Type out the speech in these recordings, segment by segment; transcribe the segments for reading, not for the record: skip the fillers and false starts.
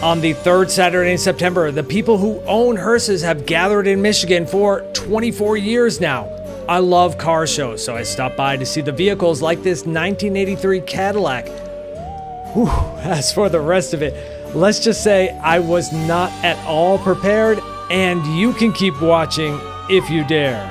On the third Saturday in September, the people who own hearses have gathered in Michigan for 24 years now. I love car shows, so I stopped by to see the vehicles like this 1983 Cadillac. Whew, as for the rest of it, let's just say I was not at all prepared, and you can keep watching if you dare.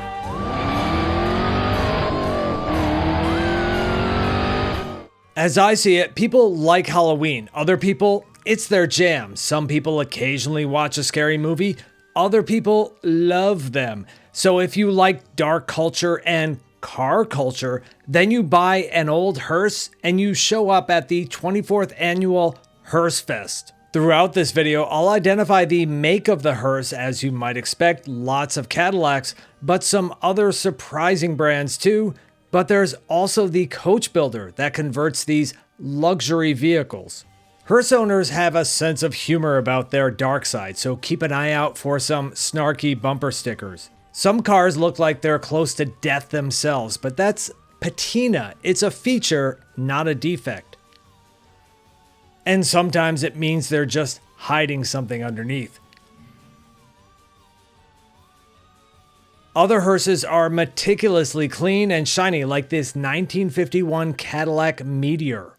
As I see it, people like Halloween. Other people, it's their jam. Some people occasionally watch a scary movie. Other people love them. So if you like dark culture and car culture, then you buy an old hearse and you show up at the 24th annual HearseFest. Throughout this video, I'll identify the make of the hearse. As you might expect, lots of Cadillacs, but some other surprising brands too. But there's also the coach builder that converts these luxury vehicles. Hearse owners have a sense of humor about their dark side, so keep an eye out for some snarky bumper stickers. Some cars look like they're close to death themselves, but that's patina. It's a feature, not a defect. And sometimes it means they're just hiding something underneath. Other hearses are meticulously clean and shiny, like this 1951 Cadillac Meteor.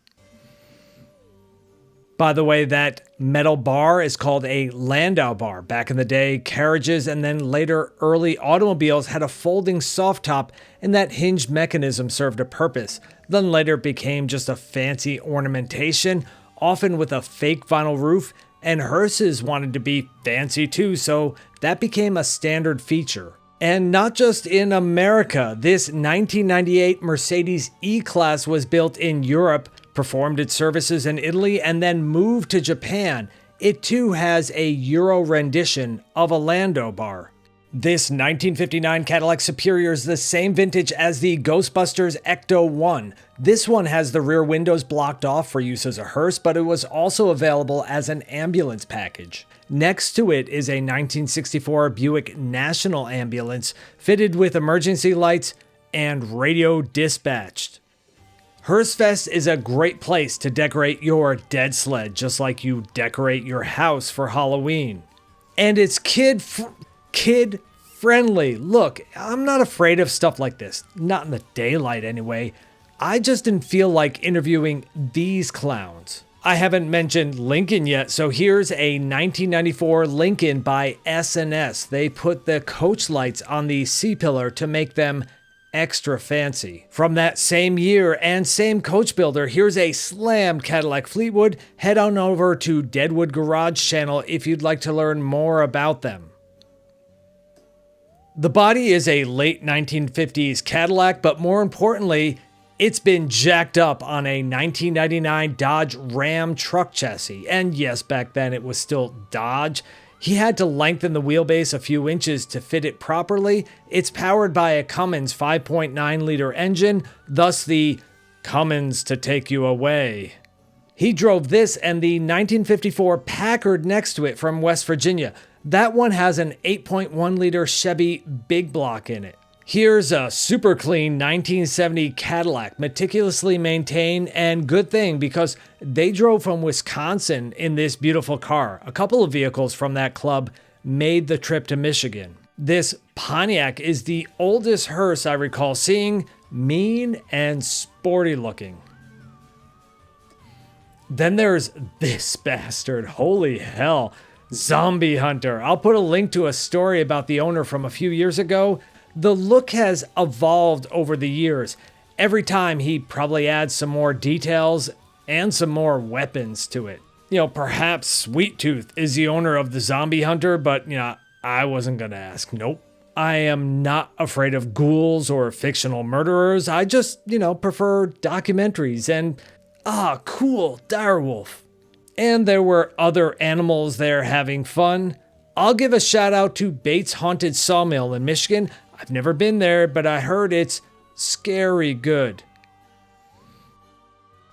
By the way, that metal bar is called a landau bar. Back in the day, carriages and then later early automobiles had a folding soft top, and that hinged mechanism served a purpose. Then later it became just a fancy ornamentation, often with a fake vinyl roof, and hearses wanted to be fancy too, so that became a standard feature. And not just in America. This 1998 Mercedes E-Class was built in Europe, performed its services in Italy, and then moved to Japan. It too has a Euro rendition of a landau bar. This 1959 Cadillac Superior is the same vintage as the Ghostbusters Ecto-1. This one has the rear windows blocked off for use as a hearse, but it was also available as an ambulance package. Next to it is a 1964 Buick National Ambulance fitted with emergency lights and radio dispatched. HearseFest is a great place to decorate your dead sled, just like you decorate your house for Halloween. And it's kid-friendly. Look, I'm not afraid of stuff like this. Not in the daylight anyway. I just didn't feel like interviewing these clowns. I haven't mentioned Lincoln yet, so here's a 1994 Lincoln by S&S. They put the coach lights on the C-pillar to make them extra fancy. From that same year and same coach builder, here's a slammed Cadillac Fleetwood. Head on over to Deadwood Garage channel if you'd like to learn more about them. The body is a late 1950s Cadillac, but more importantly, it's been jacked up on a 1999 Dodge Ram truck chassis. And yes, back then it was still Dodge. He had to lengthen the wheelbase a few inches to fit it properly. It's powered by a Cummins 5.9-liter engine, thus the Cummins to take you away. He drove this and the 1954 Packard next to it from West Virginia. That one has an 8.1-liter Chevy Big Block in it. Here's a super clean 1970 Cadillac, meticulously maintained, and good thing because they drove from Wisconsin in this beautiful car. A couple of vehicles from that club made the trip to Michigan. This Pontiac is the oldest hearse I recall seeing, mean and sporty looking. Then there's this bastard, holy hell, Zombie Hunter. I'll put a link to a story about the owner from a few years ago. The look has evolved over the years. Every time he probably adds some more details and some more weapons to it. Perhaps Sweet Tooth is the owner of the Zombie Hunter, but I wasn't gonna ask. Nope. I am not afraid of ghouls or fictional murderers. I just, prefer documentaries and, cool, direwolf. And there were other animals there having fun. I'll give a shout out to Bates Haunted Sawmill in Michigan. I've never been there, but I heard it's scary good.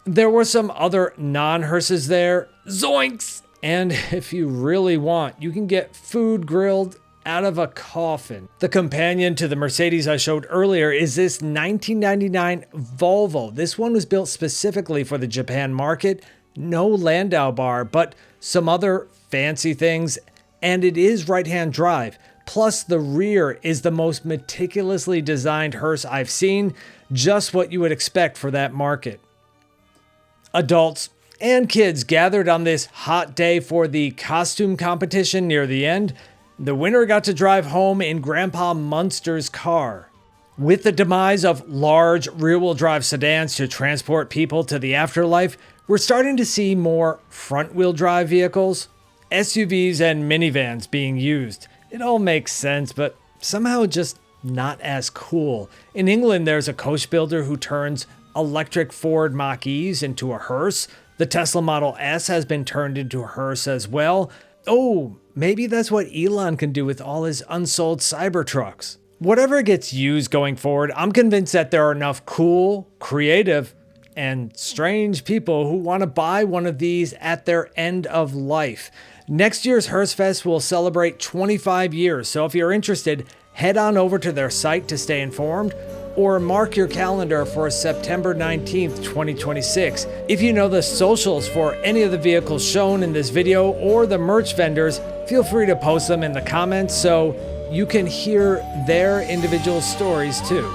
There were some other non-hearses there. Zoinks! And if you really want, you can get food grilled out of a coffin. The companion to the Mercedes I showed earlier is this 1999 Volvo. This one was built specifically for the Japan market. No landau bar, but some other fancy things, and it is right-hand drive. Plus, the rear is the most meticulously designed hearse I've seen, just what you would expect for that market. Adults and kids gathered on this hot day for the costume competition near the end. The winner got to drive home in Grandpa Munster's car. With the demise of large rear-wheel drive sedans to transport people to the afterlife, we're starting to see more front-wheel drive vehicles, SUVs, and minivans being used. It all makes sense, but somehow just not as cool. In England, there's a coach builder who turns electric Ford Mach-E's into a hearse. The Tesla Model S has been turned into a hearse as well. Oh, maybe that's what Elon can do with all his unsold Cybertrucks. Whatever gets used going forward, I'm convinced that there are enough cool, creative, and strange people who want to buy one of these at their end of life. Next year's HearseFest will celebrate 25 years, so if you're interested, head on over to their site to stay informed, or mark your calendar for September 19th, 2026. If you know the socials for any of the vehicles shown in this video or the merch vendors, feel free to post them in the comments so you can hear their individual stories too.